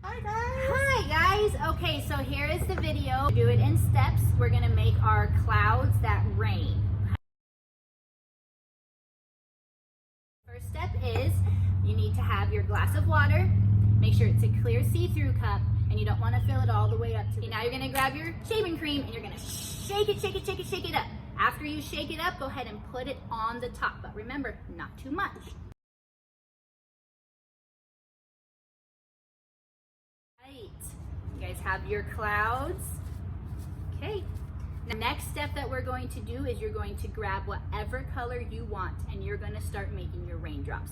Hi guys! Hi guys! Okay, so here is the video. Do it in steps. We're gonna make our clouds that rain. First step is you need to have your glass of water. Make sure it's a clear see-through cup and you don't want to fill it all the way up to. Now you're gonna grab your shaving cream and you're gonna shake it up. After you shake it up, go ahead and put it on the top. But remember, not too much. Right. You guys have your clouds. Okay. The next step that we're going to do is you're going to grab whatever color you want and you're going to start making your raindrops.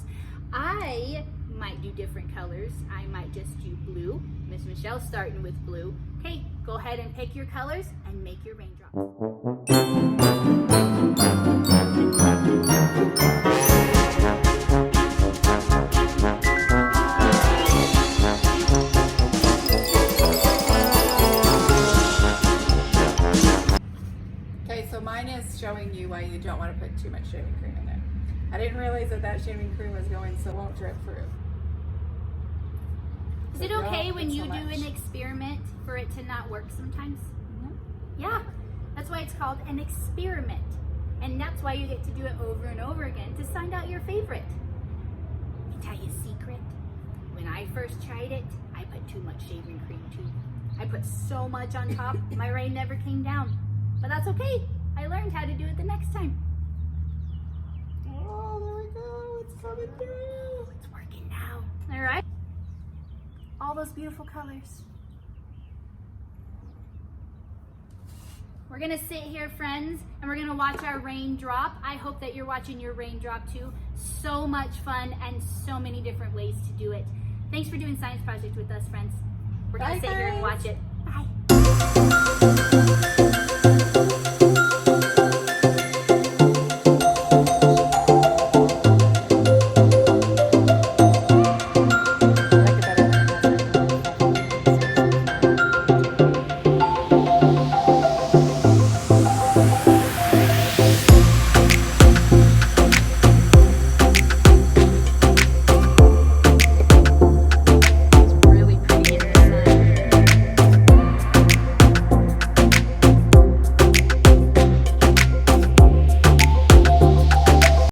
I might do different colors. I might just do blue. Miss Michelle's starting with blue. Okay, go ahead and pick your colors and make your raindrops. Okay, so mine is showing you why you don't want to put too much shaving cream in there. I didn't realize that shaving cream was going so it won't drip through. Is it okay when you do an experiment for it to not work sometimes? Yeah, that's why it's called an experiment. And that's why you get to do it over and over again to find out your favorite. Let me tell you a secret. When I first tried it, I put too much shaving cream too. I put so much on top, my rain never came down. But that's okay. I learned how to do it the next time. Oh, there we go. It's coming through. It's working now. All right. All those beautiful colors. We're gonna sit here, friends, and we're gonna watch our raindrop. I hope that you're watching your raindrop too. So much fun and so many different ways to do it. Thanks for doing Science Project with us, friends. We're gonna sit here and watch it. Bye.